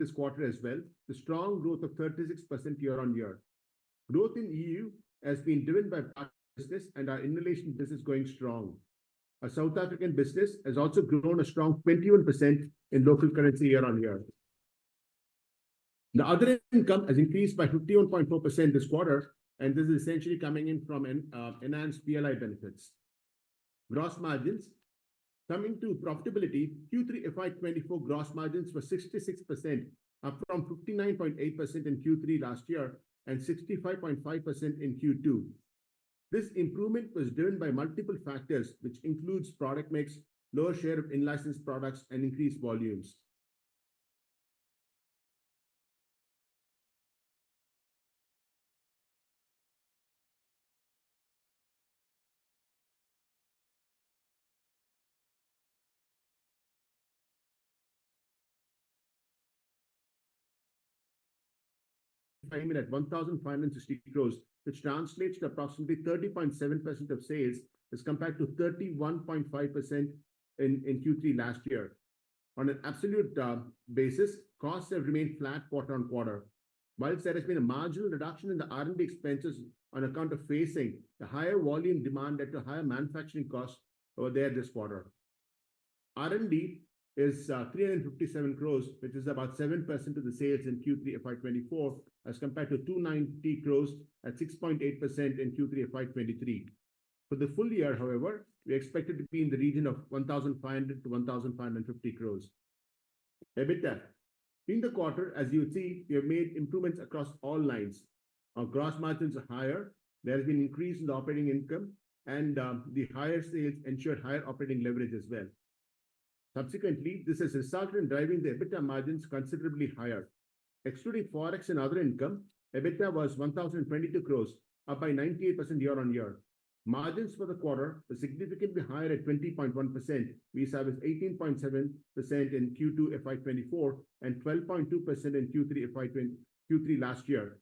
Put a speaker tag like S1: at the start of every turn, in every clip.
S1: this quarter as well, the strong growth of 36% year-on-year. Growth in EU has been driven by business and our inhalation business going strong. Our South African business has also grown a strong 21% in local currency year-on-year. The other income has increased by 51.4% this quarter, and this is essentially coming in from enhanced PLI benefits. Gross margins. Coming to profitability, Q3FY24 gross margins were 66%, up from 59.8% in Q3 last year and 65.5% in Q2. This improvement was driven by multiple factors, which includes product mix, lower share of in-licensed products, and increased volumes. Came in at 1,560 crores, which translates to approximately 30.7% of sales as compared to 31.5% in Q3 last year. On an absolute basis, costs have remained flat quarter on quarter. Whilst there has been a marginal reduction in the R&D expenses on account of facing the higher volume demand led to higher manufacturing costs over there this quarter. R&D is 357 crores, which is about 7% of the sales in Q3FY24 as compared to 290 crores at 6.8% in Q3FY23. For the full year, however, we expect it to be in the region of 1,500 to 1,550 crores. EBITDA. In the quarter, as you see, we have made improvements across all lines. Our gross margins are higher. There has been an increase in the operating income, and the higher sales ensured higher operating leverage as well. Subsequently, this has resulted in driving the EBITDA margins considerably higher. Excluding forex and other income, EBITDA was 1,022 crores, up by 98% year-on-year. Margins for the quarter were significantly higher at 20.1%. We service 18.7% in Q2FY24 and 12.2% in Q3 last year.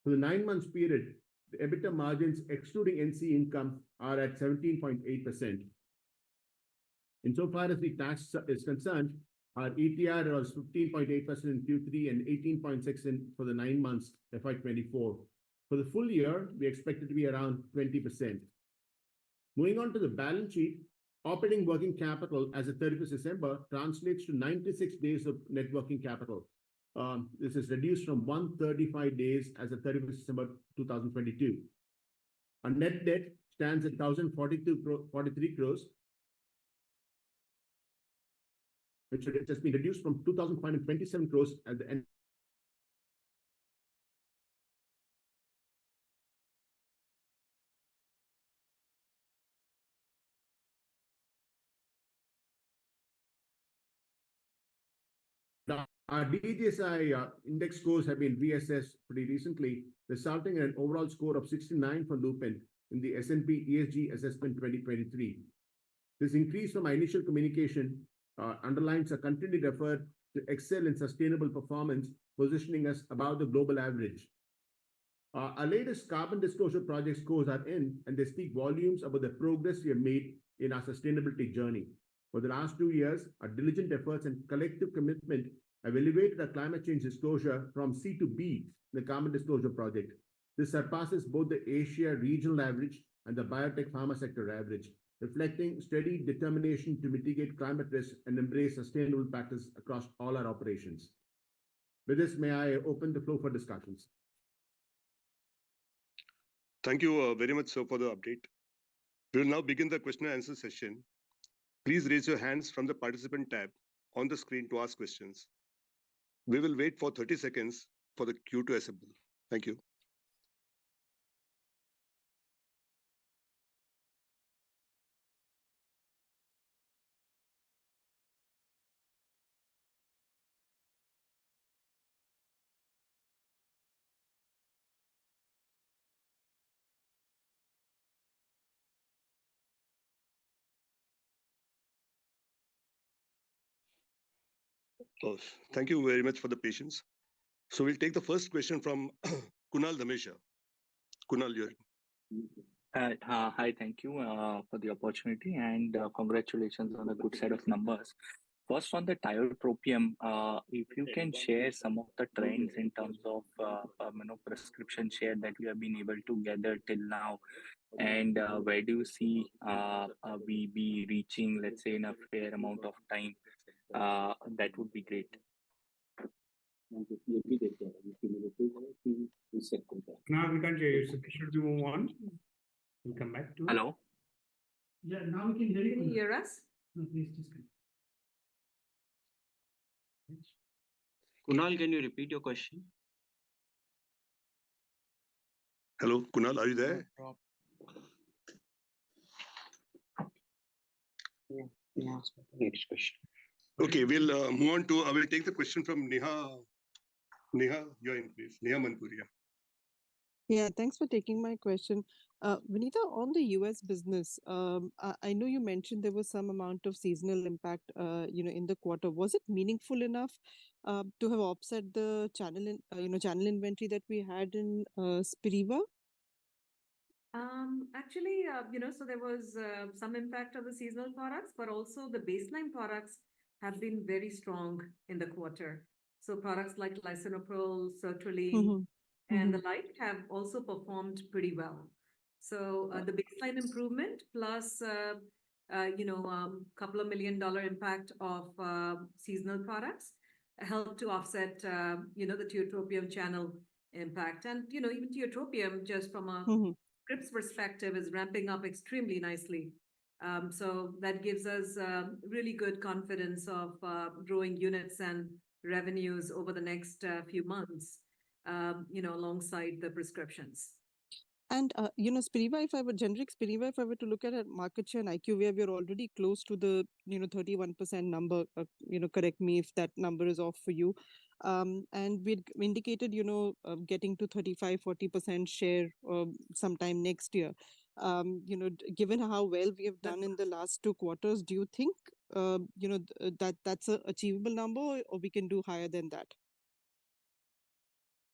S1: For the 9 months period, the EBITDA margins excluding NC income are at 17.8%. Insofar as the tax is concerned, our ETR was 15.8% in Q3 and 18.6% for the 9 months FY24. For the full year, we expect it to be around 20%. Moving on to the balance sheet, operating working capital as of 31st December translates to 96 days of net working capital. This is reduced from 135 days as of 31st December 2022. Our net debt stands at 1,043 crores, which has been reduced from 2,527 crores at the end. Our DJSI index scores have been reassessed pretty recently, resulting in an overall score of 69 for Lupin in the S&P ESG Assessment 2023. This increase from our initial communication underlines a continued effort to excel in sustainable performance, positioning us above the global average. Our latest carbon disclosure project scores are in, and they speak volumes about the progress we have made in our sustainability journey. For the last 2 years, our diligent efforts and collective commitment have elevated our climate change disclosure from C to B in the carbon disclosure project. This surpasses both the Asia regional average and the biotech pharma sector average, reflecting steady determination to mitigate climate risk and embrace sustainable practice across all our operations. With this, may I open the floor for discussions?
S2: Thank you very much, sir, for the update. We will now begin the question and answer session. Please raise your hands from the participant tab on the screen to ask questions. We will wait for 30 seconds for the queue to assemble. Thank you. Oh, thank you very much for the patience. So we'll take the first question from Kunal Dhamesha. Kunal, you're.
S3: Hi, thank you for the opportunity and congratulations on a good set of numbers. First, on the tiotropium, if you can share some of the trends in terms of prescription share that we have been able to gather till now, and where do you see we be reaching, let's say, in a fair amount of time? That would be great.
S4: Now we can't hear you. So should we move on? We'll come back to.
S3: Hello.
S4: Yeah, now we can hear you.
S5: Can you hear us?
S4: No, please just.
S6: Kunal, can you repeat your question?
S2: Hello, Kunal, are you there?
S6: Next question.
S2: Okay, we'll move on to, I will take the question from Neha. Neha, you're in, please. Neha Manpuria.
S7: Yeah, thanks for taking my question. Vinita, on the US business, I know you mentioned there was some amount of seasonal impact, in the quarter. Was it meaningful enough to have offset the channel inventory that we had in Spiriva?
S5: Actually, so there was some impact of the seasonal products, but also the baseline products have been very strong in the quarter. So products like lisinopril, sertraline, and the like have also performed pretty well. So the baseline improvement plus, couple of $1 million impact of seasonal products helped to offset, the tiotropium channel impact. And, even tiotropium, just from a scripts perspective, is ramping up extremely nicely. So that gives us really good confidence of growing units and revenues over the next few months, alongside the prescriptions.
S7: And, Spiriva, generic Spiriva, if I were to look at a market share and IQVIA, we're already close to the, 31% number. Correct me if that number is off for you. And we'd indicated, getting to 35-40% share sometime next year. Given how well we have done in the last 2 quarters, do you think, that's an achievable number, or we can do higher than that?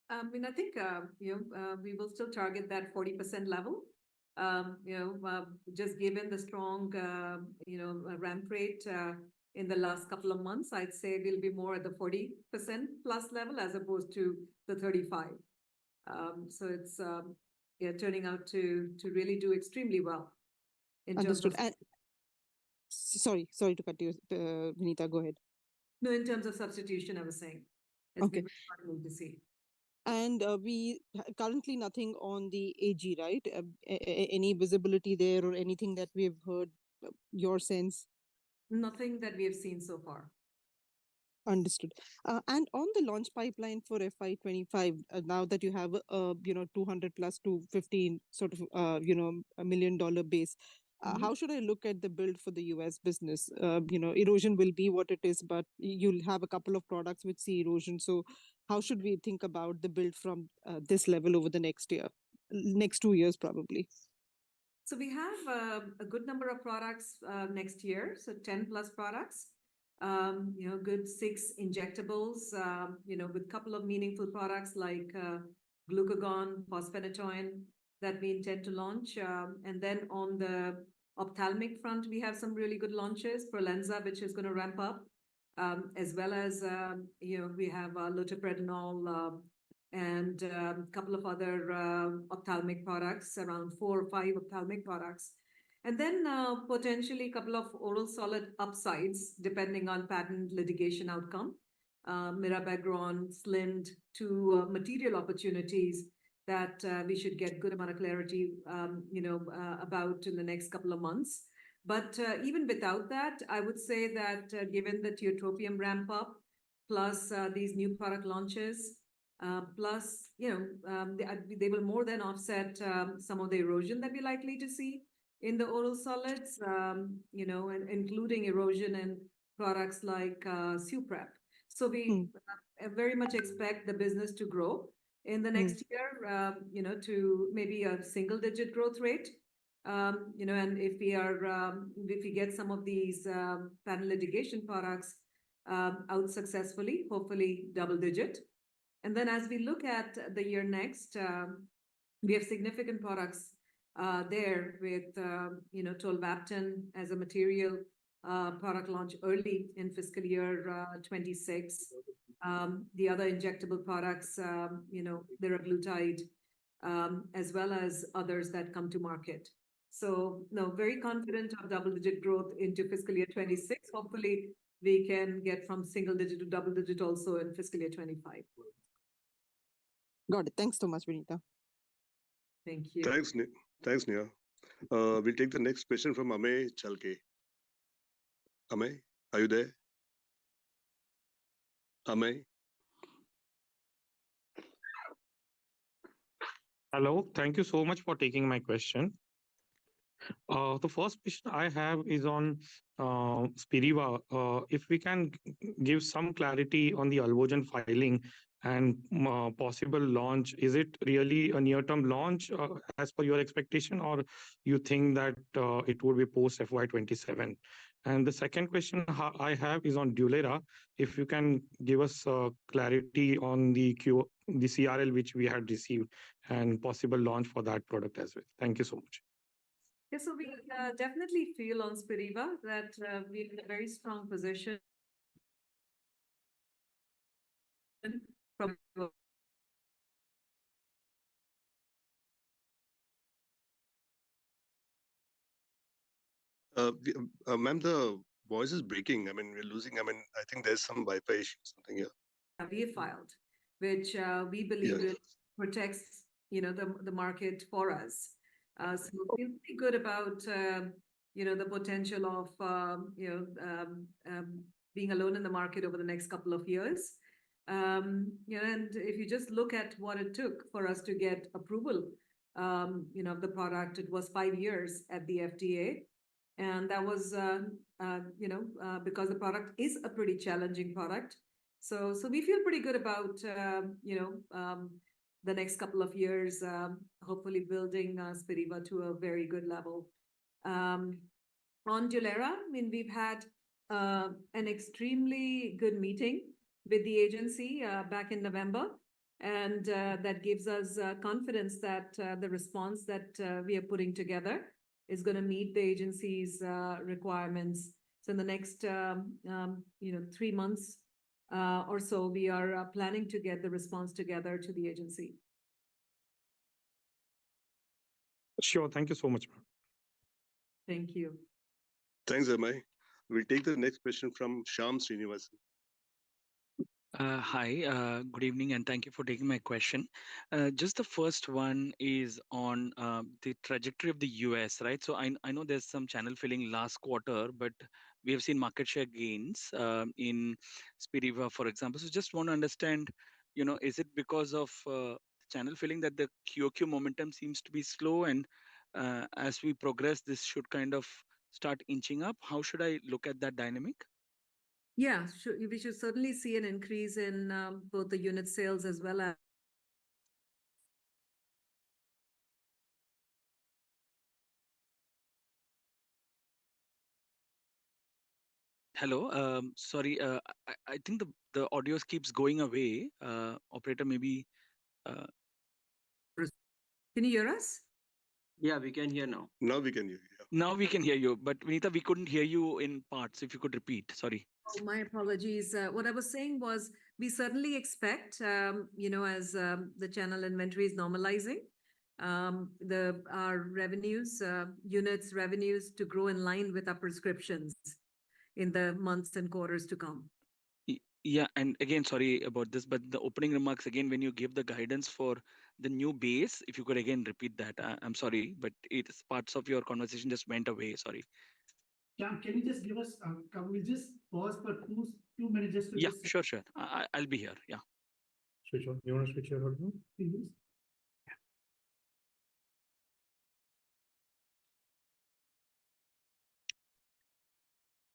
S5: I think, we will still target that 40% level. Just given the strong, ramp rate in the last couple of months, I'd say we'll be more at the 40% plus level as opposed to the 35. So it's turning out to really do extremely well.
S7: Understood. Sorry to cut you, Vinita, go ahead.
S5: No, in terms of substitution, I was saying.
S7: Okay.
S5: It's been to see.
S7: And we currently nothing on the AG, right? Any visibility there or anything that we've heard, your sense?
S5: Nothing that we have seen so far.
S7: Understood. And on the launch pipeline for FY25, now that you have 200 plus to 15 sort of, $1 million base, how should I look at the build for the US business? Erosion will be what it is, but you'll have a couple of products which see erosion. So how should we think about the build from this level over the next 2 years, probably?
S5: So we have a good number of products next year, so 10 plus products. Good 6 injectables, with a couple of meaningful products like glucagon, fosphenytoin that we intend to launch. And then on the ophthalmic front, we have some really good launches for Lenza, which is going to ramp up, as well as, we have loteprednol and a couple of other ophthalmic products, around 4 or 5 ophthalmic products. And then potentially a couple of oral solid upsides, depending on patent litigation outcome. Mirabegron, Slind, 2 material opportunities that we should get good amount of clarity, about in the next couple of months. But even without that, I would say that given the tiotropium ramp up, plus these new product launches, plus, they will more than offset some of the erosion that we're likely to see in the oral solids, and including erosion in products like Suprep. So we very much expect the business to grow in the next year, to maybe a single-digit growth rate. And if we get some of these patent litigation products out successfully, hopefully double-digit. And then as we look at the year next, we have significant products there with, tolvaptan as a material product launch early in fiscal year 26. The other injectable products, liraglutide, as well as others that come to market. So, no, very confident of double-digit growth into fiscal year 26. Hopefully, we can get from single-digit to double-digit also in fiscal year 25.
S7: Got it. Thanks so much, Vinita.
S5: Thank you.
S2: Thanks, Neha. We'll take the next question from Amey Chalke. Amey, are you there? Amey?
S8: Hello, thank you so much for taking my question. The first question I have is on Spiriva. If we can give some clarity on the Alvogen filing and possible launch, is it really a near-term launch as per your expectation, or you think that it would be post FY27? And the second question I have is on Dulera. If you can give us clarity on the CRL which we had received and possible launch for that product as well. Thank you so much.
S5: Yeah, so we definitely feel on Spiriva that we're in a very strong position from
S2: Ma'am, the voice is breaking. I mean, we're losing. I mean, I think there's some Wi-Fi issue, something here.
S5: we have filed, which we believe really protects, the market for us. So we feel pretty good about, the potential of, being alone in the market over the next couple of years. And if you just look at what it took for us to get approval, of the product, it was 5 years at the FDA. And that was, because the product is a pretty challenging product. So we feel pretty good about, the next couple of years, hopefully building Spiriva to a very good level. On Dulera, I mean, we've had an extremely good meeting with the agency back in November. And that gives us confidence that the response that we are putting together is going to meet the agency's requirements. So in the next, 3 months or so, we are planning to get the response together to the agency.
S8: Sure. Thank you so much, ma'am.
S5: Thank you.
S2: Thanks, Amey. We'll take the next question from Shyam Srinivasan.
S9: Hi, good evening, and thank you for taking my question. Just the first one is on the trajectory of the US, right? So I know there's some channel filling last quarter, but we have seen market share gains in Spiriva, for example. So just want to understand, is it because of channel filling that the QOQ momentum seems to be slow, and as we progress, this should kind of start inching up? How should I look at that dynamic?
S5: Yeah, we should certainly see an increase in both the unit sales as well as.
S9: Hello, sorry, I think the audio keeps going away. Operator, maybe.
S5: Can you hear us?
S6: Yeah, we can hear now.
S2: Now we can hear you. Yeah.
S9: Now we can hear you, but Vinita, we couldn't hear you in parts. If you could repeat, sorry.
S5: Oh, my apologies. What I was saying was we certainly expect, as the channel inventory is normalizing, our revenues, units revenues to grow in line with our prescriptions in the months and quarters to come.
S9: Yeah, and again, sorry about this, but the opening remarks, again, when you give the guidance for the new base, if you could again repeat that. I'm sorry, but it's parts of your conversation just went away. Sorry.
S10: Can you just give us, we'll just pause for two minutes just to.
S9: Yeah, sure. I'll be here. Yeah.
S4: Switch on. You want to switch your audio?
S10: Please.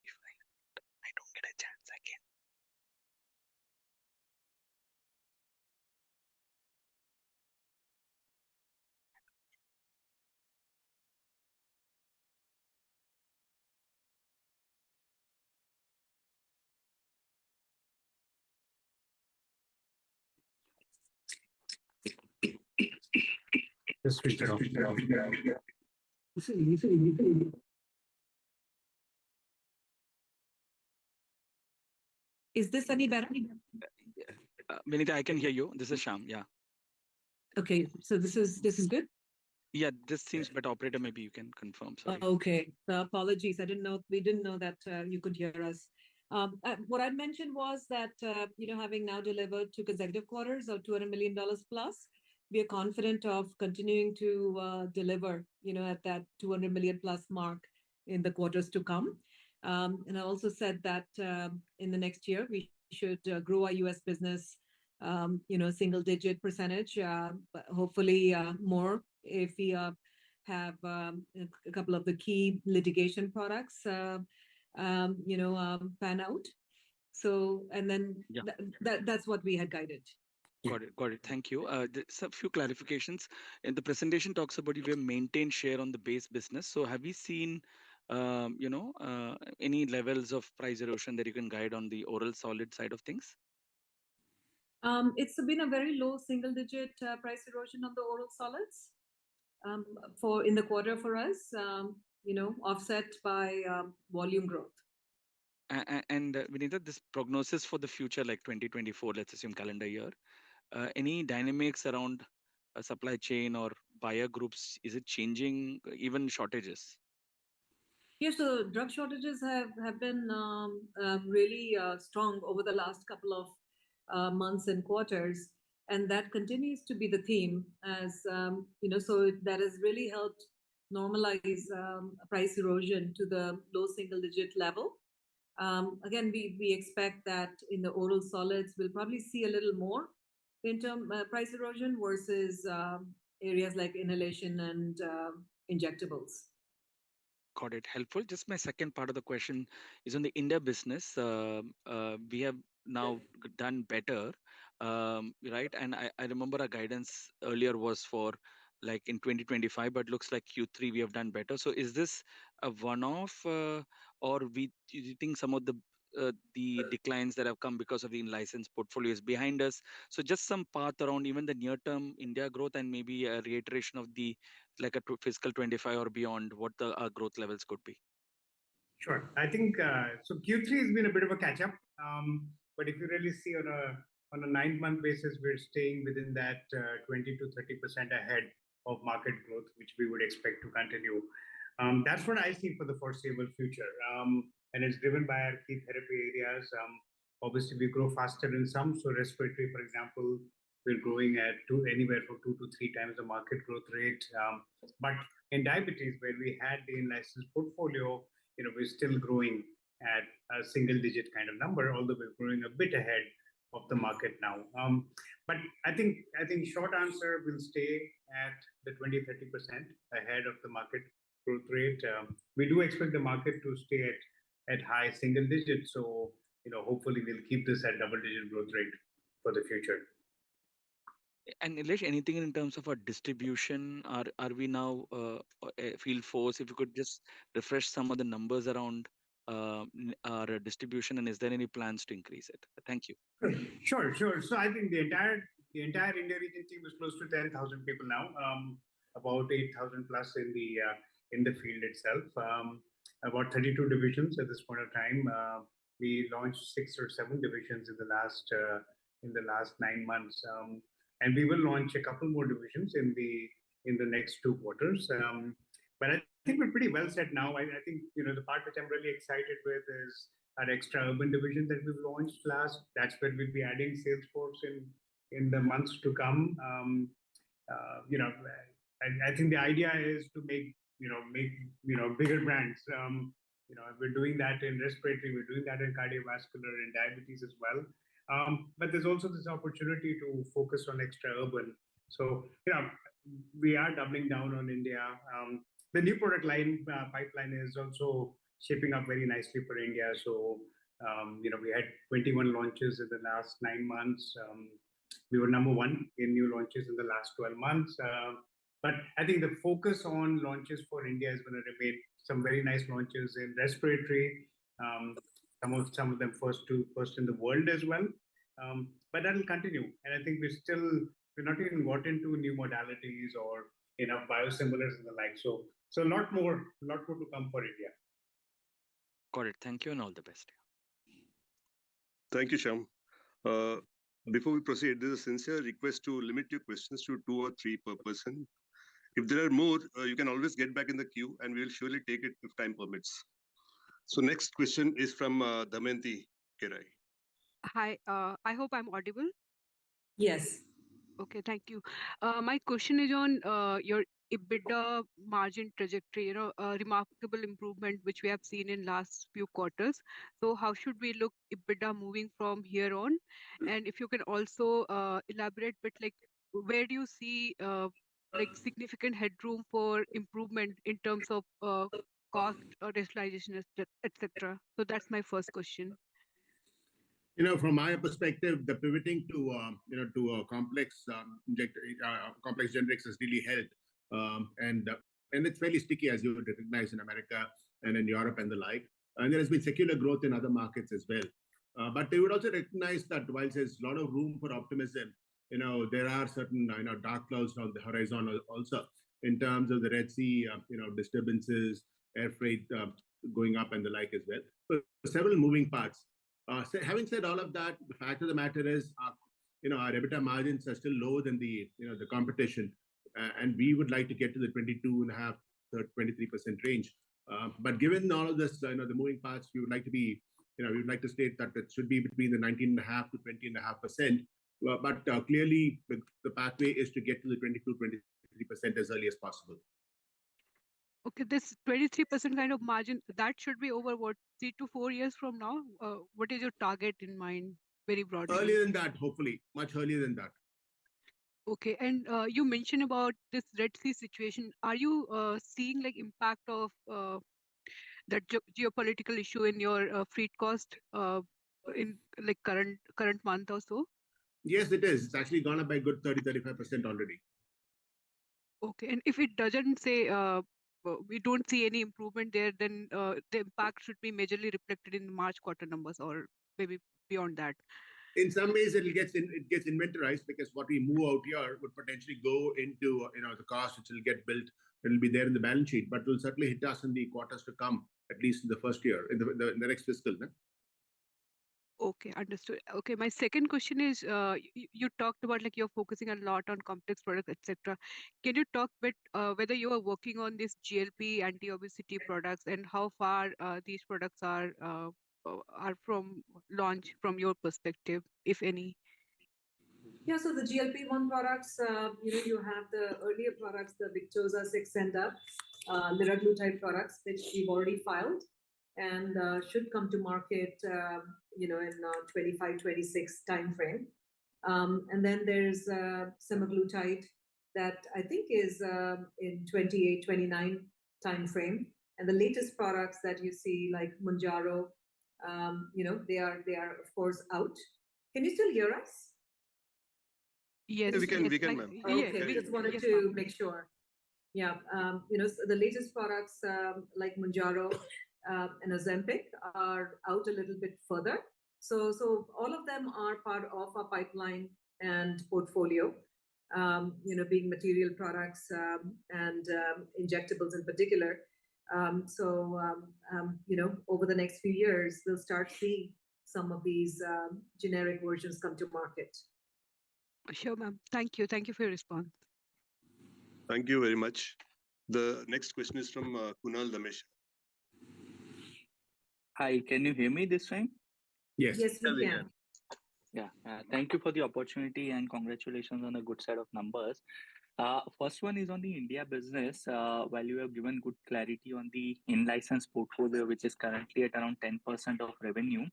S9: If I don't get a chance again.
S4: Just switch it off.
S10: Listen.
S5: Is this any better?
S9: Vinita, I can hear you. This is Sham. Yeah.
S5: Okay, so this is good.
S9: Yeah, this seems better. Operator, maybe you can confirm. Sorry.
S5: Okay, apologies. We didn't know that you could hear us. What I mentioned was that, having now delivered 2 consecutive quarters of $200 million plus, we are confident of continuing to deliver, at that 200 million plus mark in the quarters to come. And I also said that in the next year, we should grow our US business, single digit percentage, but hopefully more if we have a couple of the key litigation products, pan out. So, and then
S9: Yeah.
S5: that's what we had guided.
S9: Got it. Got it. Thank you. There's a few clarifications. In the presentation talks about you have maintained share on the base business. So have we seen, any levels of price erosion that you can guide on the oral solid side of things?
S5: It's been a very low single digit price erosion on the oral solids for in the quarter for us, offset by volume growth.
S9: And Vinita, this prognosis for the future, like 2024, let's assume calendar year, any dynamics around a supply chain or buyer groups, is it changing, even shortages?
S5: Yes, so drug shortages have been really strong over the last couple of months and quarters, and that continues to be the theme as so that has really helped normalize price erosion to the low single digit level. Again, we expect that in the oral solids, we'll probably see a little more in term price erosion versus areas like inhalation and injectables.
S9: Got it. Helpful. Just my second part of the question is on the India business. We have now done better, right? And I remember our guidance earlier was for like in 2025, but looks like Q3 we have done better. So is this a one-off, or do you think some of the declines that have come because of the in-license portfolio is behind us? So just some path around even the near-term India growth and maybe a reiteration of the like a fiscal 25 or beyond, what the growth levels could be.
S4: Sure. I think so. Q3 has been a bit of a catch up, but if you really see on a 9-month basis, we're staying within that 20 to 30% ahead of market growth, which we would expect to continue. That's what I see for the foreseeable future, and it's driven by our key therapy areas. Obviously, we grow faster in some. So respiratory, for example, we're growing at anywhere from 2 to 3 times the market growth rate. But in diabetes, where we had the in-license portfolio, we're still growing at a single-digit kind of number, although we're growing a bit ahead of the market now. But I think short answer will stay at the 20-30% ahead of the market growth rate. We do expect the market to stay at high single digits. So hopefully we'll keep this at double-digit growth rate for the future.
S9: And Nilesh, anything in terms of our distribution? Are we now field force? If you could just refresh some of the numbers around our distribution, and is there any plans to increase it? Thank you.
S4: Sure. So I think the entire India region team is close to 10,000 people now, about 8,000 plus in the field itself. About 32 divisions at this point of time. We launched 6 or 7 divisions in the last 9 months. And we will launch a couple more divisions in the next 2 quarters. But I think we're pretty well set now. I think the part which I'm really excited with is our extra urban division that we've launched last. That's where we'll be adding sales force in the months to come. I think the idea is to make bigger brands. We're doing that in respiratory, we're doing that in cardiovascular and diabetes as well. But there's also this opportunity to focus on extra urban. So, we are doubling down on India. The new product line pipeline is also shaping up very nicely for India. So, we had 21 launches in the last 9 months. We were number 1 in new launches in the last 12 months. But I think the focus on launches for India is going to remain some very nice launches in respiratory. Some of them first in the world as well. But that will continue. And I think we're not even got into new modalities or biosimilars and the like. So a lot more to come for India.
S9: Got it. Thank you and all the best.
S2: Thank you, Shyam. Before we proceed, there's a sincere request to limit your questions to 2 or 3 per person. If there are more, you can always get back in the queue and we will surely take it if time permits. So next question is from Damayanti Kerai.
S11: Hi, I hope I'm audible.
S5: Yes.
S11: Okay, thank you. My question is on your EBITDA margin trajectory, a remarkable improvement which we have seen in last few quarters. So how should we look EBITDA moving from here on? And if you can also elaborate bit like where do you see like significant headroom for improvement in terms of cost or rationalization, etc. So that's my first question.
S1: From my perspective, the pivoting to complex complex generics has really helped, and it's fairly sticky, as you would recognize in America and in Europe and the like. And there has been secular growth in other markets as well. But they would also recognize that while there's a lot of room for optimism, there are certain dark clouds on the horizon also in terms of the Red Sea, disturbances, air freight going up and the like as well. So several moving parts. Having said all of that, the fact of the matter is, our EBITDA margins are still lower than the competition, and we would like to get to the 22.5% to 23% range. But given all of this, the moving parts, we would like to be, we would like to state that it should be between the 19.5% to 20.5%. But clearly, the pathway is to get to the 22-23% as early as possible.
S11: Okay, this 23% kind of margin, that should be over what, 3 to 4 years from now? What is your target in mind, very broadly?
S1: Earlier than that, hopefully, much earlier than that.
S11: Okay, and you mentioned about this Red Sea situation. Are you seeing like impact of that geopolitical issue in your freight cost in like current month or so?
S1: Yes, it is. It's actually gone up by a good 30-35% already.
S11: Okay, and if it doesn't say we don't see any improvement there, then the impact should be majorly reflected in the March quarter numbers or maybe beyond that.
S1: In some ways, it gets inventorized because what we move out here would potentially go into the cost, which will get built. It'll be there in the balance sheet, but will certainly hit us in the quarters to come, at least in the first year, in the next fiscal. No?
S11: Okay, understood. Okay, my second question is, you talked about like you're focusing a lot on complex products, etc. Can you talk a bit whether you are working on this GLP anti-obesity products and how far these products are from launch from your perspective, if any?
S5: Yeah, so the GLP-1 products, you have the earlier products, the Victoza 6 and up, liraglutide products, which we've already filed and should come to market, in 25-26 timeframe. And then there's semaglutide that I think is in 28-29 timeframe. And the latest products that you see, like Mounjaro, they are of course out. Can you still hear us?
S11: Yes,
S2: we can,
S11: ma'am.
S5: Okay, we just wanted to make sure. Yeah, so the latest products like Mounjaro and Ozempic are out a little bit further. So all of them are part of our pipeline and portfolio, being material products and injectables in particular. Over the next few years, we'll start seeing some of these generic versions come to market.
S11: Sure, ma'am. Thank you. Thank you for your response.
S2: Thank you very much. The next question is from Kunal Damesh.
S3: Hi, can you hear me this time?
S1: Yes.
S5: Yes, we can.
S3: Yeah, thank you for the opportunity and congratulations on a good set of numbers. First one is on the India business. While you have given good clarity on the in-license portfolio, which is currently at around 10% of revenue,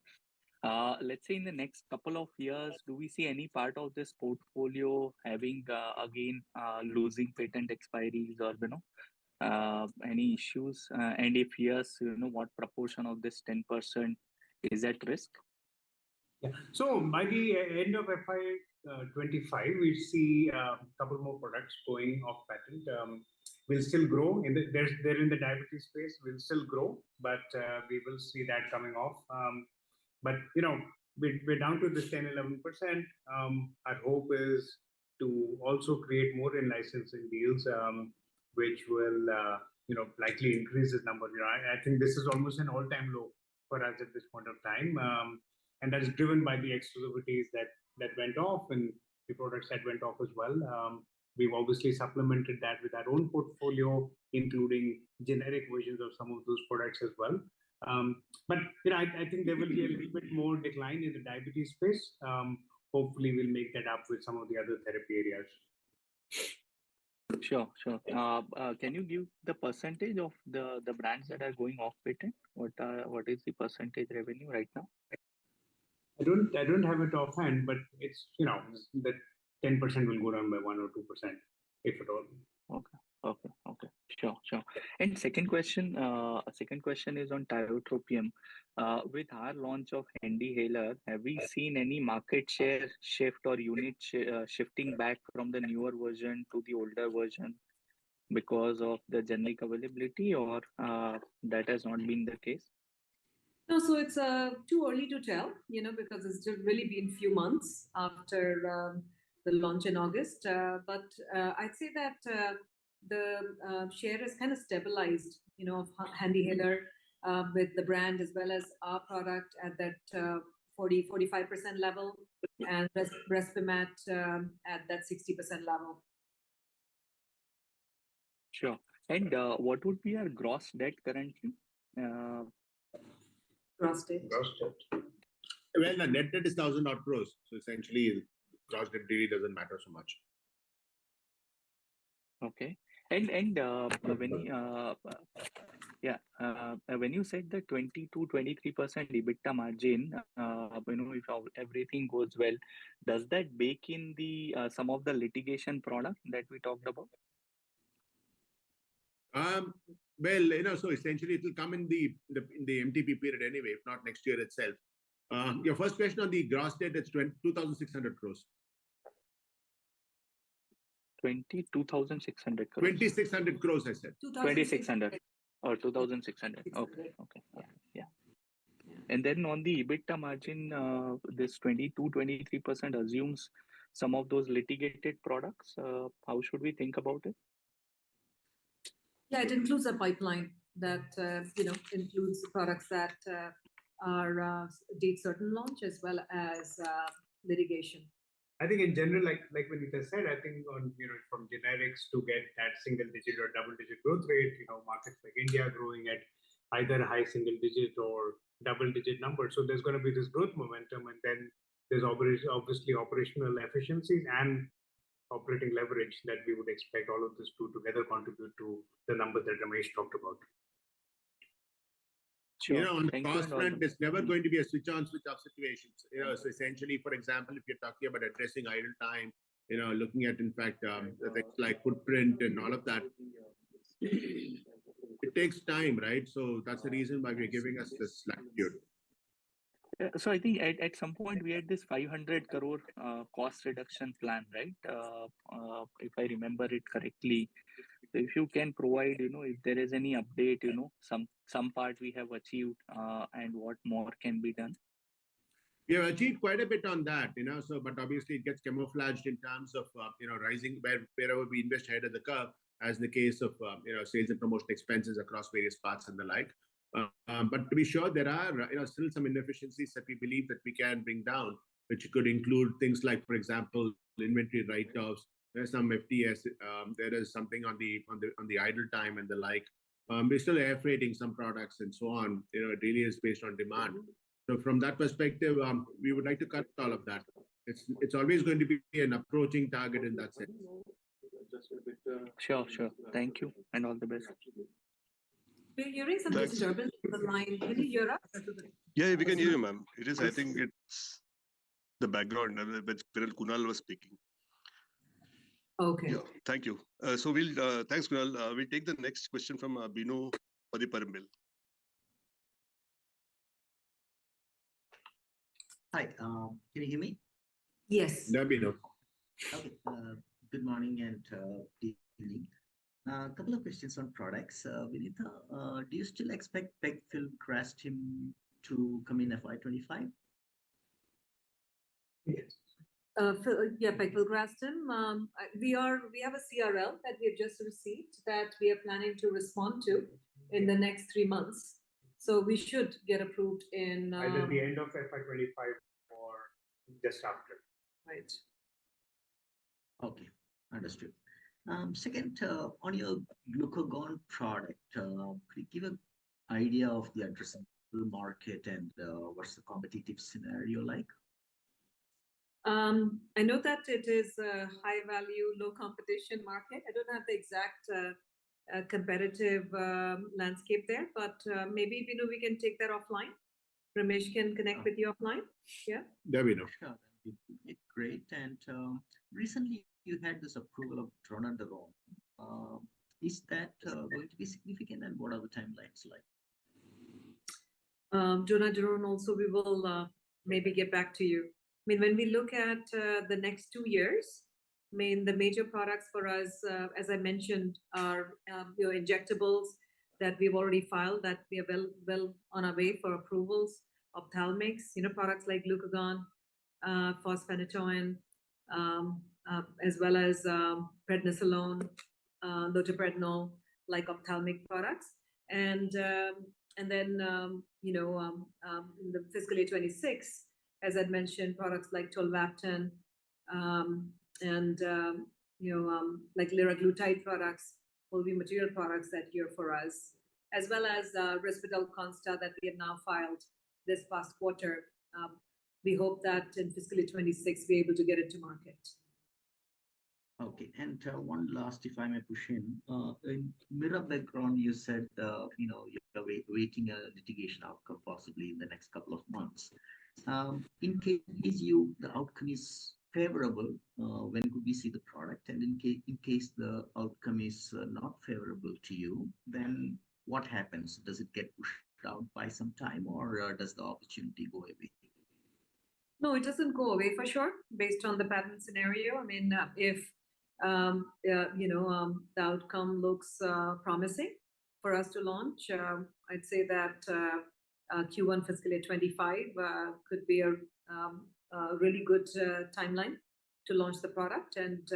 S3: let's say in the next couple of years, do we see any part of this portfolio having again losing patent expiries or any issues? And if yes, what proportion of this 10% is at risk?
S4: Yeah. So by the end of FY25, we see a couple more products going off patent. We'll still grow they're in the diabetes space. We'll still grow, but we will see that coming off. But we're down to this 10-11%. Our hope is to also create more in-licensing deals, which will likely increase this number. I think this is almost an all-time low for us at this point of time. and that is driven by the exclusivities that went off and the products that went off as well. We've obviously supplemented that with our own portfolio, including generic versions of some of those products as well. But I think there will be a little bit more decline in the diabetes space. Hopefully, we'll make that up with some of the other therapy areas.
S3: Sure. Can you give the percentage of the brands that are going off patent? What is the percentage revenue right now?
S4: I don't have it offhand, but it's that 10% will go down by 1 or 2%, if at all.
S3: Okay. Sure. And second question is on tiotropium. With our launch of HandiHaler, have we seen any market share shift or unit shifting back from the newer version to the older version because of the generic availability, or that has not been the case?
S5: No, so it's too early to tell, because it's just really been a few months after the launch in August. But I'd say that the share is kind of stabilized, of HandiHaler with the brand as well as our product at that 40-45% level, and Respimat at that 60% level.
S3: Sure. And what would be our gross debt currently?
S5: Gross debt.
S1: Well, the net debt is 1,000 odd crores. So essentially, gross debt really doesn't matter so much. Okay.
S3: And when you said the 20 to 23% EBITDA margin, if everything goes well, does that bake in the some of the litigation product that we talked about?
S1: Well, so essentially it will come in the MTP period anyway, if not next year itself. Your first question on the gross debt, it's 2,600 crores.
S3: 22,600 crores.
S1: 2,600 crores, I said.
S3: 2,600 or 2,600. Okay. Yeah. And then on the EBITDA margin, this 22-23% assumes some of those litigated products. How should we think about it?
S5: Yeah, it includes a pipeline that includes the products that are date certain launch as well as litigation.
S4: I think in general, like Vinita said, I think on from generics to get that single digit or double digit growth rate, markets like India growing at either high single digit or double digit numbers. So there's going to be this growth momentum, and then there's obviously operational efficiencies and operating leverage that we would expect all of this to together contribute to the number that Ramesh talked about.
S3: Sure.
S1: On the cost front, there's never going to be a switch on, switch off situations. So essentially, for example, if you're talking about addressing idle time, looking at, in fact, things like footprint and all of that, it takes time, right? So that's the reason why we're giving us this latitude.
S3: So I think at some point we had this 500 crore cost reduction plan, right? If I remember it correctly. So if you can provide, if there is any update, some part we have achieved and what more can be done.
S1: We have achieved quite a bit on that, so, but obviously it gets camouflaged in terms of, rising wherever we invest ahead of the curve, as in the case of, sales and promotion expenses across various parts and the like. But to be sure, there are, still some inefficiencies that we believe that we can bring down, which could include things like, for example, inventory write-offs. There's some FTS. There is something on the idle time and the like. We're still air freighting some products and so on. It really is based on demand. So from that perspective, we would like to cut all of that. It's always going to be an approaching target in that sense.
S3: Sure. Thank you, and all the best.
S5: We're hearing some disturbance on the line. Can you hear us?
S2: Yeah, we can hear you, ma'am. It is, I think it's the background which Kunal was speaking.
S5: Okay.
S2: Yeah, thank you. So thanks, Kunal. We'll take the next question from Bino Padiparambil.
S12: Hi, can you hear me?
S5: Yes.
S1: Bino.
S12: Okay. Good morning and good evening. A couple of questions on products. Vinita, do you still expect pegfilgrastim to come in FY25?
S4: Yes.
S5: Pegfilgrastim. We have a CRL that we have just received that we are planning to respond to in the next 3 months. So we should get approved in
S4: either the end of FY25 or just after.
S5: right.
S12: Okay, understood. Second, on your glucagon product, could you give an idea of the addressable market and what's the competitive scenario like?
S5: I know that it is a high value, low competition market. I don't have the exact competitive landscape there, but maybe we can take that offline. Ramesh can connect with you offline. Yeah.
S1: There we know.
S12: Sure, that would be great. And recently you had this approval of dronedarone. Is that going to be significant, and what are the timelines like?
S5: Dronedarone also, we will maybe get back to you. I mean, when we look at the next 2 years, I mean, the major products for us, as I mentioned, are injectables that we've already filed, that we are well on our way for approvals. Ophthalmics, products like glucagon, fosphenytoin, as well as prednisolone, loteprednol, like ophthalmic products. And then, in the fiscal year 26, as I'd mentioned, products like tolvaptan, and like liraglutide products will be material products that year for us, as well as Risperdal Consta that we have now filed this past quarter. We hope that in fiscal year 26 we're able to get it to market.
S12: Okay, and one last, if I may push in Mirabegron, you said you're waiting a litigation outcome possibly in the next couple of months. In case the outcome is favorable, when could we see the product? And in case the outcome is not favorable to you, then what happens? Does it get pushed out by some time, or does the opportunity go away?
S5: No, it doesn't go away for sure, based on the patent scenario. I mean, if the outcome looks promising for us to launch, I'd say that Q1 fiscal year 25 could be a really good timeline to launch the product. And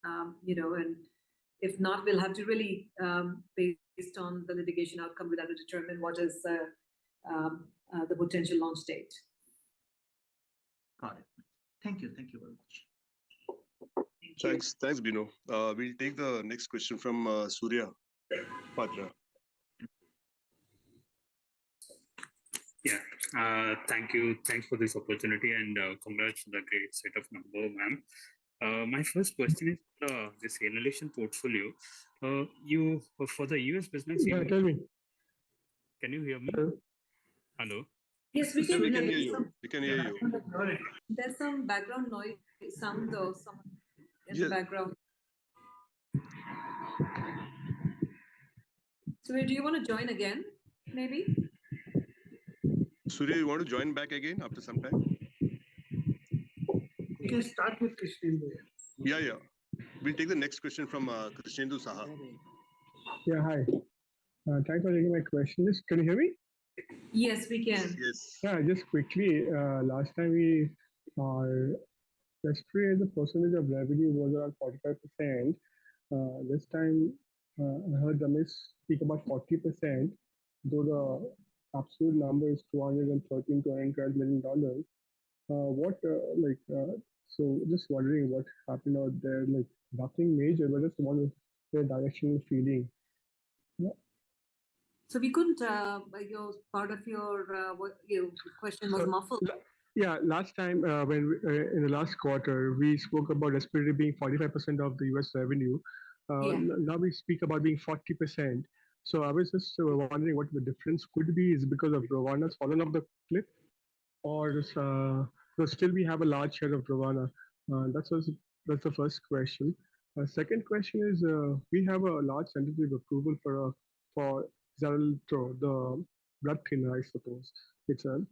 S5: and if not, we'll have to really, based on the litigation outcome, we'll have to determine what is the potential launch date.
S12: Got it. Thank you very much.
S2: Thanks, Bino. We'll take the next question from Surya Patra.
S13: Yeah, thank you. Thanks for this opportunity, and congrats on the great set of numbers, ma'am. My first question is this inhalation portfolio. You for the US business.
S14: Yeah, tell me.
S13: Can you hear me? Hello.
S5: Yes, we can,
S2: we can hear you. We can hear you.
S5: There's some background noise sound though, someone in the background. So do you want to join again, maybe?
S2: Surya, you want to join back again after some time?
S10: You can start with Krishnendu.
S2: Yeah. We'll take the next question from Krishnendu Saha.
S14: Yeah, hi. Thanks for taking my question. Can you hear me?
S5: Yes, we can.
S2: Yes.
S14: Yeah, just quickly, last time respiratory as a percentage of revenue was around 45%. This time, I heard Ramesh speak about 40%, though the absolute number is $212 million. So just wondering what happened out there, like nothing major, but just want to get a directional feeling. Yeah.
S5: So we couldn't, part of your question was muffled.
S14: Yeah, last time when in the last quarter, we spoke about respiratory being 45% of the US revenue. Now we speak about being 40%. So I was just wondering what the difference could be. Is it because of Brovana's fallen off the cliff, or still we have a large share of Brovana? That's the first question. Second question is we have a large tentative approval for Xarelto, the blood thinner, I suppose. It's a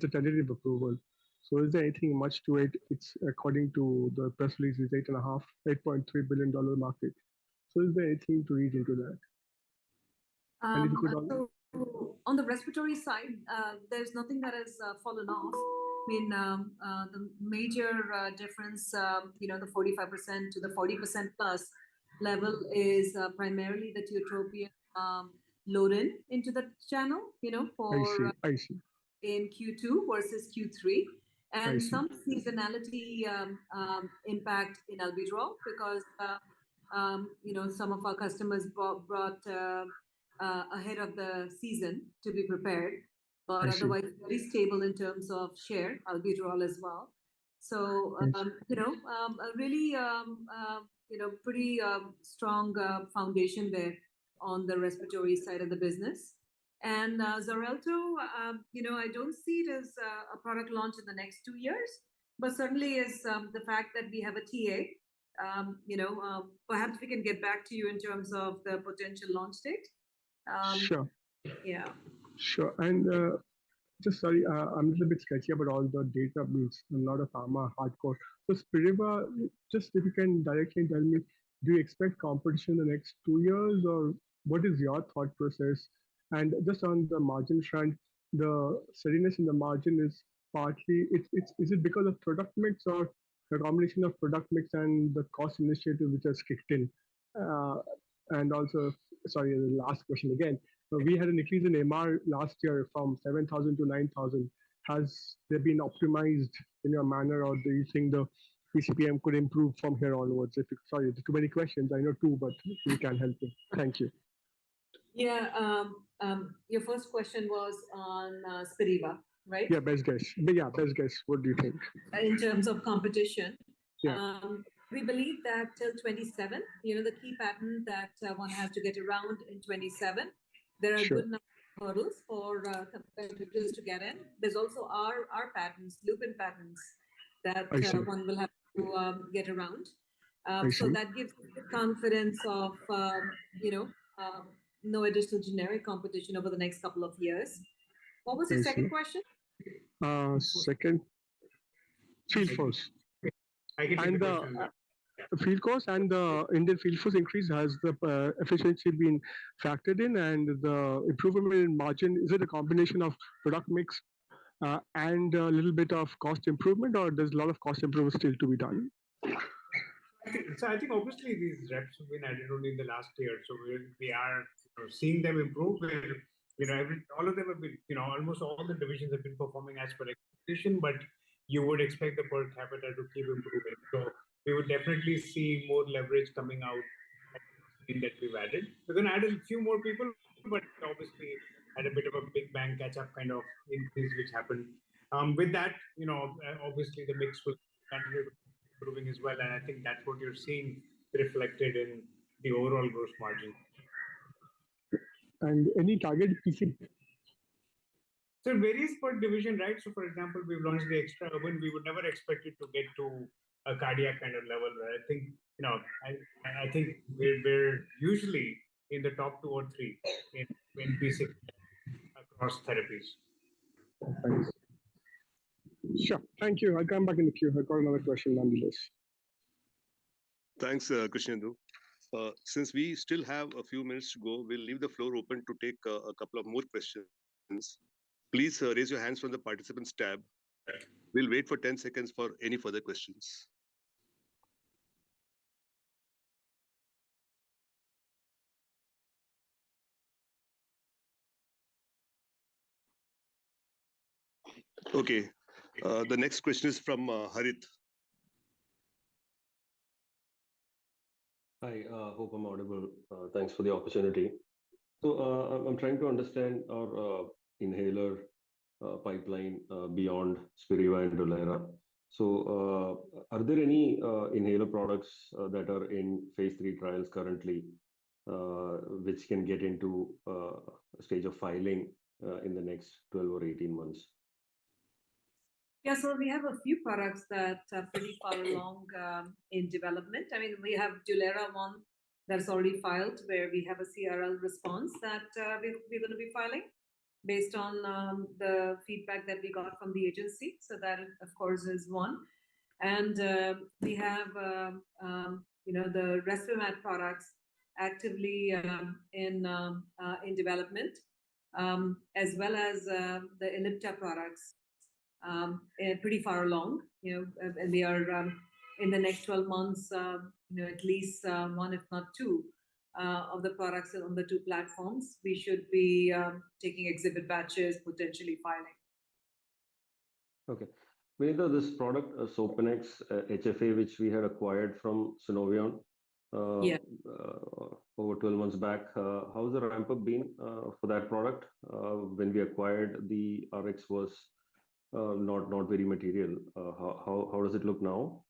S14: tentative approval. So is there anything much to it? It's according to the press release, it's $8.3 billion market. So is there anything to read into that?
S5: So on the respiratory side, there's nothing that has fallen off. I mean, the major difference, the 45% to the 40% plus level is primarily the tiotropium load into the channel, for
S14: I see.
S5: In Q2 versus Q3,
S14: I
S5: and
S14: see.
S5: some seasonality impact in albuterol because some of our customers brought ahead of the season to be prepared, but
S14: I see.
S5: otherwise very stable in terms of share albuterol as well. So
S14: Yes.
S5: a really pretty strong foundation there on the respiratory side of the business. And Xarelto, I don't see it as a product launch in the next 2 years, but certainly is the fact that we have a TA. Perhaps we can get back to you in terms of the potential launch date.
S14: Sure.
S5: Yeah.
S14: Sure. And just sorry, I'm a little bit sketchy about all the data means a lot of pharma hardcore. So Spiriva, just if you can directly tell me, do you expect competition in the next 2 years, or what is your thought process? And just on the margin front, the steadiness in the margin is partly is it because of product mix or the combination of product mix and the cost initiative which has kicked in? Uh, and also, sorry, the last question again. We had an increase in MR last year from 7,000 to 9,000. Has they been optimized in your manner, or do you think the PCPM could improve from here onwards? Sorry, too many questions. I know two, but you can help me. Thank you.
S5: Yeah. Your first question was on Spiriva, right?
S14: Yeah, best guess. But yeah, best guess. What do you think?
S5: In terms of competition,
S14: Yeah.
S5: we believe that till 27, the key patent that one has to get around in 27, there are
S14: Sure.
S5: good number of hurdles for competitors to get in. There's also our patents, Lupin patents, that
S14: I see.
S5: one will have to get around.
S14: I
S5: So
S14: see.
S5: that gives the confidence of, no additional generic competition over the next couple of years. What was your
S14: I
S5: second
S14: see.
S5: question?
S14: Second, field force.
S4: I can take
S14: And
S4: the
S14: the
S4: question.
S14: field cost and the Indian field force increase, has the efficiency been factored in, and the improvement in margin, is it a combination of product mix and a little bit of cost improvement, or there's a lot of cost improvement still to be done?
S4: I think obviously these reps have been added only in the last year, so we are seeing them improve. All of them have been, almost all the divisions have been performing as per expectation, but you would expect the per capita to keep improving. So we would definitely see more leverage coming out that we've added. We're going to add a few more people, but obviously had a bit of a big bang catch up kind of increase which happened. With that, obviously the mix will continue improving as well, and I think that's what you're seeing reflected in the overall gross margin.
S14: And any target PC?
S4: So it varies per division, right? So for example, we've launched the extra urban. We would never expect it to get to a cardiac kind of level. Right? I think I think we're usually in the top 2 or 3 in basic across therapies.
S14: Thanks. Sure. Thank you. I'll come back in the queue. I've got another question nonetheless.
S2: Thanks, Krishnendu. Since we still have a few minutes to go, we'll leave the floor open to take a couple of more questions. Please raise your hands from the participants tab. We'll wait for 10 seconds for any further questions. Okay, the next question is from Harit.
S15: Hi, hope I'm audible. Thanks for the opportunity. So I'm trying to understand our inhaler pipeline beyond Spiriva and Dulera. So are there any inhaler products that are in phase 3 trials currently, which can get into a stage of filing in the next 12 or 18 months?
S5: Yeah, so we have a few products that are pretty far along in development. I mean, we have Dulera one that's already filed, where we have a CRL response that we're going to be filing based on the feedback that we got from the agency. So that, of course, is one. And we have, the Respimat products actively in development, as well as the Ellipta products. Pretty far along, and they are in the next 12 months, at least one, if not two, of the products on the two platforms, we should be taking exhibit batches, potentially filing.
S15: Okay. Vinita, this product, Soapenex HFA, which we had acquired from Synovion
S5: Yeah.
S15: over 12 months back, how's the ramp up been for that product? When we acquired, the RX was not very material. How does it look now?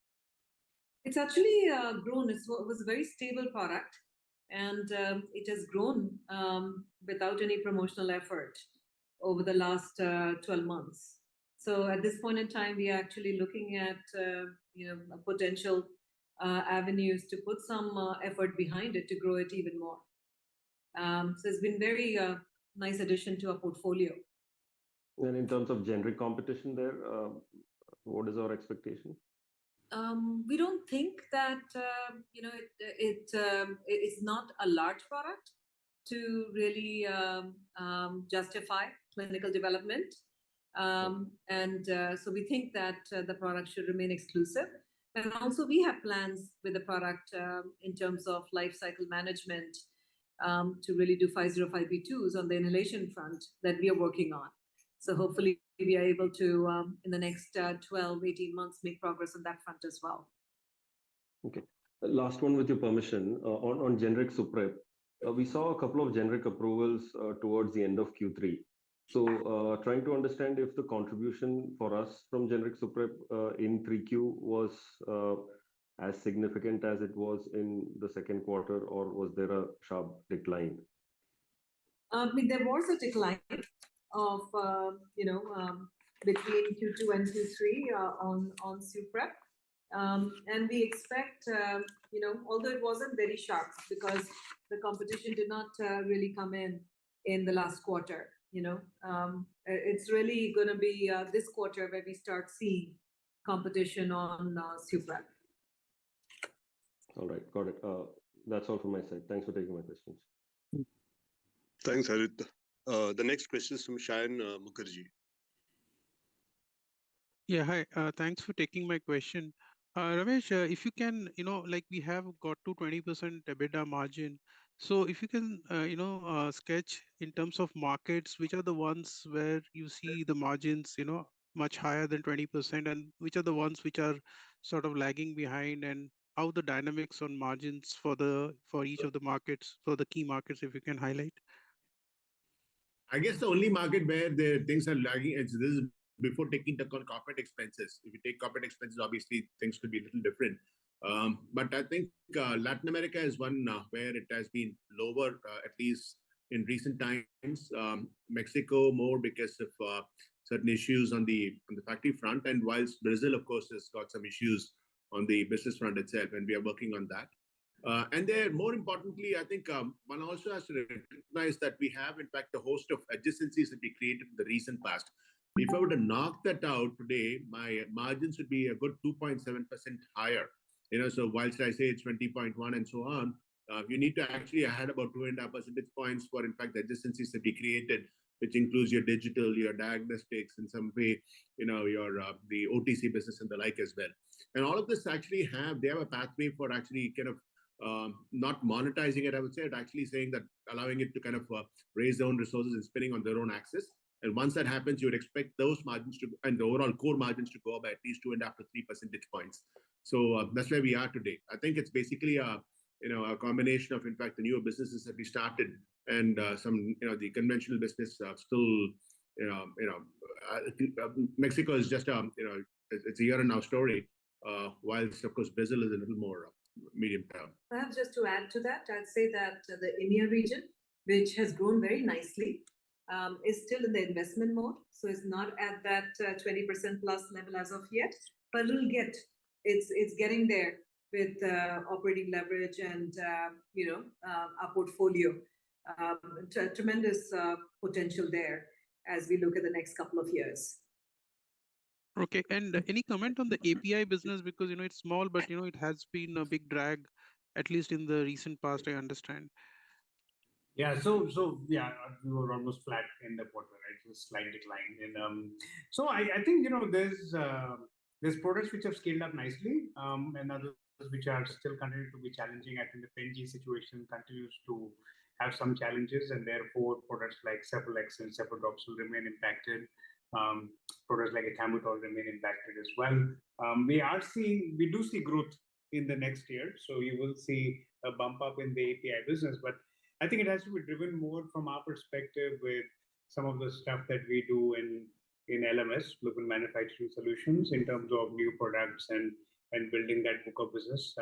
S5: It's actually grown. It was a very stable product, and it has grown without any promotional effort over the last 12 months. So at this point in time, we are actually looking at potential avenues to put some effort behind it to grow it even more. So it's been very nice addition to our portfolio.
S15: And in terms of generic competition there, what is our expectation?
S5: We don't think that it's not a large product to really justify clinical development, so we think that the product should remain exclusive. And also, we have plans with the product in terms of life cycle management to really do 505(b)(2)s on the inhalation front that we are working on. So hopefully we are able to, in the next 12, 18 months, make progress on that front as well.
S15: Okay. Last one with your permission. On generic Suprep, we saw a couple of generic approvals towards the end of Q3. So trying to understand if the contribution for us from generic Suprep in 3Q was as significant as it was in the second quarter, or was there a sharp decline?
S5: There was a decline of between Q2 and Q3 on Suprep, and we expect although it wasn't very sharp because the competition did not really come in the last quarter. It's really going to be this quarter where we start seeing competition on Suprep.
S15: All right, got it. That's all from my side. Thanks for taking my questions.
S2: Thanks, Harit. The next question is from Shayan Mukherjee.
S16: Yeah, hi. Thanks for taking my question. Ramesh, if you can, like we have got to 20% EBITDA margin. So if you can, sketch in terms of markets, which are the ones where you see the margins, much higher than 20%, and which are the ones which are sort of lagging behind, and how the dynamics on margins for each of the markets, for the key markets, if you can highlight.
S1: I guess the only market where the things are lagging is this is before taking into account corporate expenses. If you take corporate expenses, obviously things could be a little different. But I think Latin America is one where it has been lower, at least in recent times. Mexico more because of certain issues on the factory front, and whilst Brazil, of course, has got some issues on the business front itself, and we are working on that. And there, more importantly, I think one also has to recognize that we have, in fact, a host of adjacencies that we created in the recent past. If I were to knock that out today, my margins would be a good 2.7% higher. So whilst I say it's 20.1 and so on, you need to actually add about 2.5 percentage points for, in fact, the adjacencies that we created, which includes your digital, your diagnostics, in some way, your the OTC business and the like as well. And all of this actually they have a pathway for actually kind of not monetizing it, I would say, but actually saying that allowing it to kind of raise their own resources and spinning on their own axis. And once that happens, you would expect those margins and the overall core margins to go up by at least 2.5 to 3 percentage points. So that's where we are today. I think it's basically a combination of, in fact, the newer businesses that we started and some, the conventional business still, Mexico is just it's a year and now story, whilst of course Brazil is a little more medium term.
S5: Perhaps just to add to that, I'd say that the EMEA region, which has grown very nicely, is still in the investment mode. So it's not at that 20% plus level as of yet, but it's getting there with operating leverage and, our portfolio. Tremendous potential there as we look at the next couple of years.
S16: Okay, and any comment on the API business, because it's small, but it has been a big drag, at least in the recent past, I understand.
S4: Yeah, so yeah, we were almost flat in the quarter, right? So slight decline. And so I think there's products which have scaled up nicely, and others which are still continuing to be challenging. I think the Pen-G situation continues to have some challenges, and therefore products like Cephalexin and Cephalox will remain impacted. Products like Ethambutol remain impacted as well. We do see growth in the next year, so you will see a bump up in the API business, but I think it has to be driven more from our perspective with some of the stuff that we do in LMS, Lupin Manufacturing Solutions, in terms of new products and building that book of business,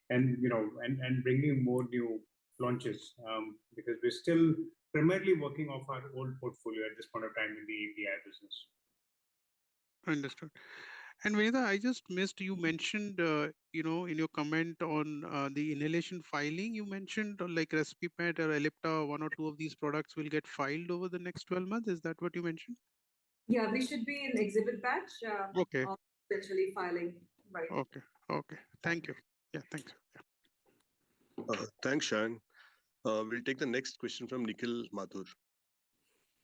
S4: and bringing more new launches, because we're still primarily working off our old portfolio at this point of time in the API business.
S16: Understood. And Vinita, I just missed, you mentioned, in your comment on the inhalation filing, you mentioned like Respimat or Ellipta, one or two of these products will get filed over the next 12 months. Is that what you mentioned?
S5: Yeah, we should be in exhibit batch.
S16: Okay.
S5: Of eventually filing, right?
S16: Okay. Okay. Thank you. Yeah, thanks.
S2: Thanks, Shayan. We'll take the next question from Nikhil Mathur.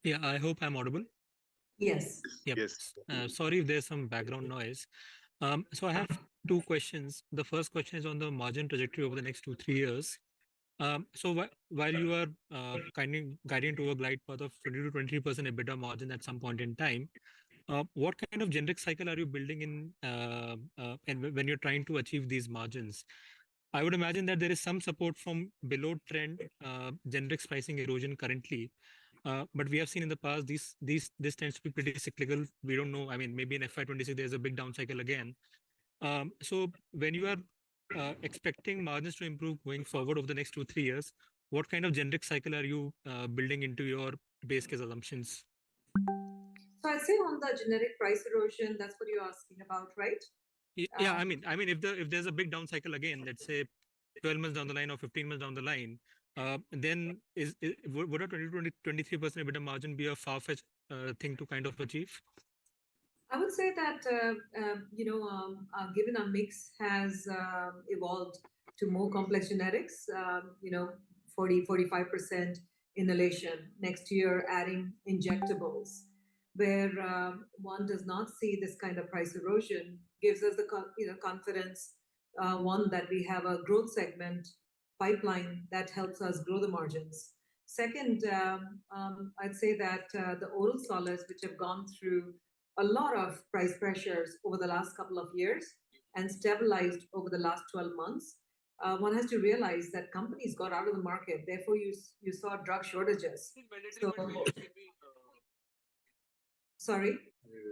S17: Yeah, I hope I'm audible.
S5: Yes.
S17: Yep.
S2: Yes.
S17: Sorry if there's some background noise. So I have two questions. The first question is on the margin trajectory over the next 2-3 years. So while you are guiding to a glide path of 20 to 23% EBITDA margin at some point in time, what kind of generic cycle are you building in, and when you're trying to achieve these margins? I would imagine that there is some support from below trend generics pricing erosion currently. But we have seen in the past this tends to be pretty cyclical. We don't know. I mean, maybe in FY26 there's a big down cycle again. So when you are expecting margins to improve going forward over the next 2-3 years, what kind of generic cycle are you building into your base case assumptions?
S5: So I'd say on the generic price erosion, that's what you're asking about, right?
S17: Yeah, I mean, if there's a big down cycle again, let's say 12 months down the line or 15 months down the line, then would a 23% EBITDA margin be a far-fetched thing to kind of achieve?
S5: I would say that given our mix has evolved to more complex generics, 40-45% inhalation. Next year, adding injectables, where one does not see this kind of price erosion, gives us the confidence, one, that we have a growth segment pipeline that helps us grow the margins. Second, I'd say that the oral solids, which have gone through a lot of price pressures over the last couple of years and stabilized over the last 12 months, one has to realize that companies got out of the market. Therefore, you saw drug shortages. So, sorry?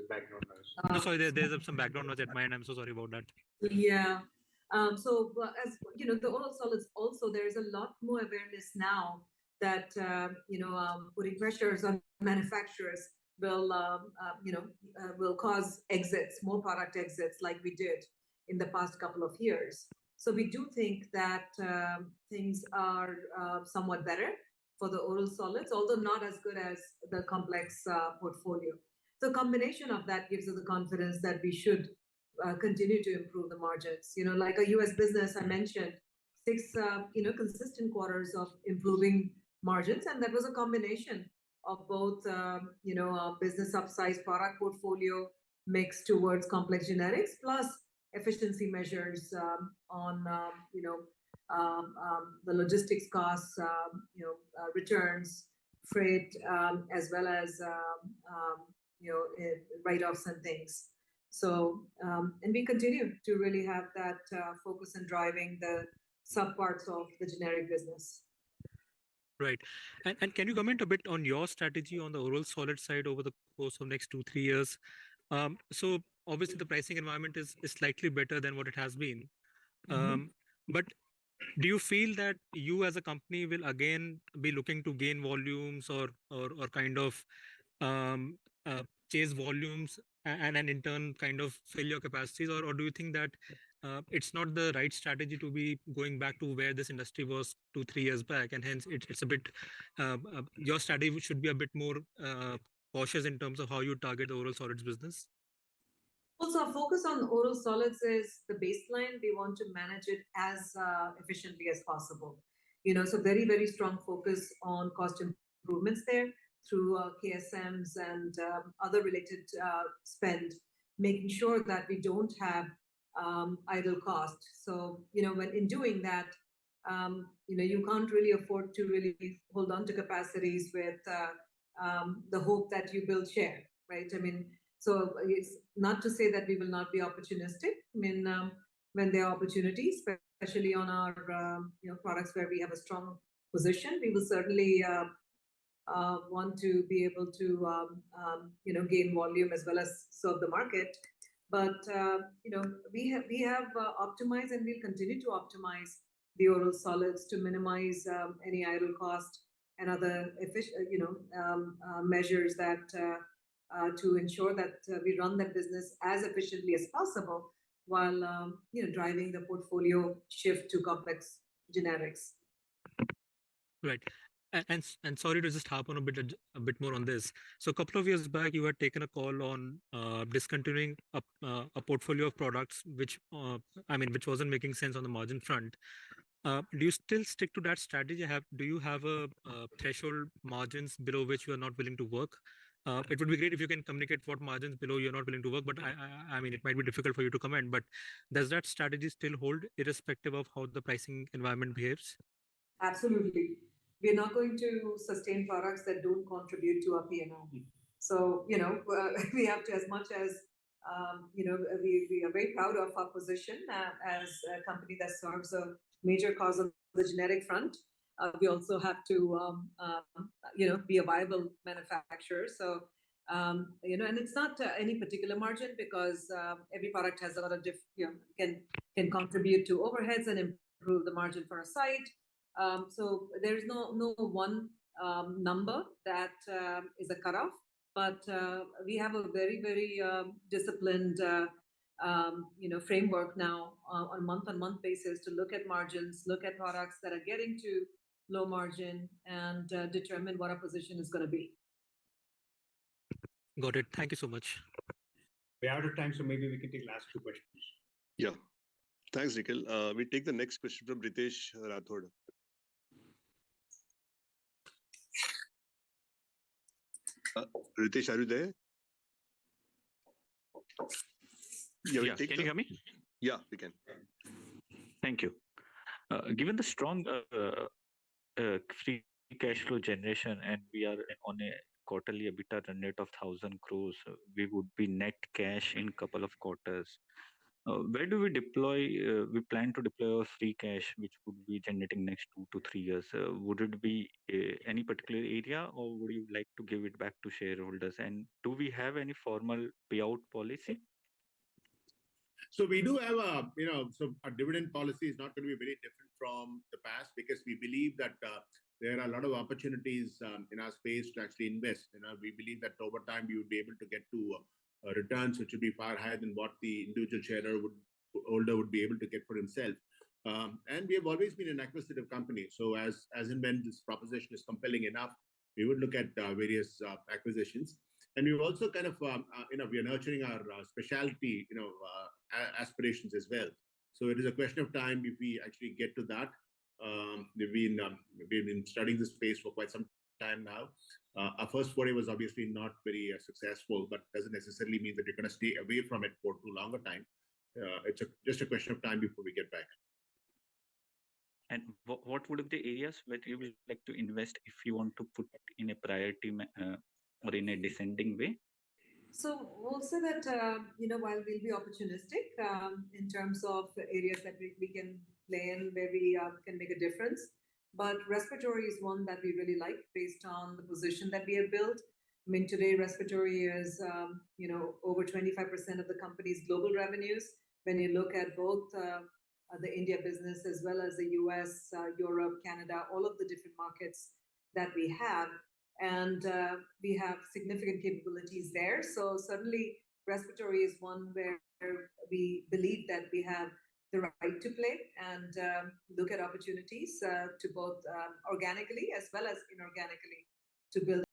S4: Background
S17: No, sorry, there's some background noise at my end. I'm so sorry about that.
S5: Yeah. So as you know, the oral solids also, there's a lot more awareness now that putting pressures on manufacturers will cause exits, more product exits, like we did in the past couple of years. So we do think that things are somewhat better for the oral solids, although not as good as the complex portfolio. So combination of that gives us the confidence that we should continue to improve the margins. Like a US business, I mentioned 6 consistent quarters of improving margins, and that was a combination of both business upsize product portfolio mix towards complex generics, plus efficiency measures on the logistics costs, returns, freight, as well as write-offs and things. So, and we continue to really have that focus in driving the subparts of the generic business.
S17: Right. And can you comment a bit on your strategy on the oral solid side over the course of next 2-3 years? So obviously the pricing environment is slightly better than what it has been. But do you feel that you as a company will again be looking to gain volumes or kind of chase volumes and in turn kind of fill your capacities, or do you think that it's not the right strategy to be going back to where this industry was 2-3 years back, and hence it's a bit your strategy should be a bit more cautious in terms of how you target the oral solids business?
S5: Also, our focus on oral solids is the baseline. We want to manage it as efficiently as possible. So very, very strong focus on cost improvements there through KSMs and other related spend, making sure that we don't have idle cost. So, when in doing that, you can't really afford to really hold on to capacities with the hope that you build share, right? I mean, so it's not to say that we will not be opportunistic. I mean, when there are opportunities, especially on our products where we have a strong position, we will certainly want to be able to gain volume as well as serve the market. But we have optimized and we'll continue to optimize the oral solids to minimize any idle cost and other measures that to ensure that we run that business as efficiently as possible while driving the portfolio shift to complex generics.
S17: Right. And sorry to just harp on a bit more on this. So a couple of years back, you had taken a call on discontinuing a portfolio of products, which which wasn't making sense on the margin front. Do you still stick to that strategy? Do you have a threshold margins below which you are not willing to work? It would be great if you can communicate what margins below you're not willing to work, but I mean, it might be difficult for you to comment, but does that strategy still hold irrespective of how the pricing environment behaves?
S5: Absolutely. We're not going to sustain products that don't contribute to our P&L. So, we have to, as much as, we are very proud of our position as a company that serves a major cause on the generic front. We also have to, be a viable manufacturer. So, and it's not any particular margin because every product has a lot of can contribute to overheads and improve the margin for a site. So there's no one number that is a cutoff, but we have a very, very disciplined, framework now on month-on-month basis to look at margins, look at products that are getting to low margin, and determine what our position is going to be.
S17: Got it. Thank you so much.
S4: We're out of time, so maybe we can take last two questions.
S2: Yeah. Thanks, Nikhil. We take the next question from Ritesh Rathod. Ritesh, are you there?
S18: Yeah, can you hear me?
S2: Yeah, we can.
S18: Thank you. Given the strong free cash flow generation, and we are on a quarterly EBITDA run rate of 1,000 crores, we would be net cash in couple of quarters. Where do we deploy? We plan to deploy our free cash, which would be generating next 2 to 3 years. Would it be any particular area, or would you like to give it back to shareholders? And do we have any formal payout policy?
S1: So we do have so our dividend policy is not going to be very different from the past because we believe that there are a lot of opportunities in our space to actually invest. We believe that over time we would be able to get to returns which would be far higher than what the individual shareholder would be able to get for himself. And we have always been an acquisitive company. So as and when this proposition is compelling enough, we would look at various acquisitions. And we've also kind of, we are nurturing our specialty, aspirations as well. So it is a question of time if we actually get to that. We've been studying this space for quite some time now. Our first foray was obviously not very successful, but doesn't necessarily mean that you're going to stay away from it for too long a time. It's just a question of time before we get back.
S18: And what would be the areas where you would like to invest if you want to put in a priority or in a descending way?
S5: So we'll say that, while we'll be opportunistic in terms of areas that we can play in where we can make a difference, but respiratory is one that we really like based on the position that we have built. I mean, today respiratory is, over 25% of the company's global revenues. When you look at both the India business as well as the US, Europe, Canada, all of the different markets that we have. And we have significant capabilities there. So certainly respiratory is one where we believe that we have the right to play and look at opportunities to both organically as well as inorganically to build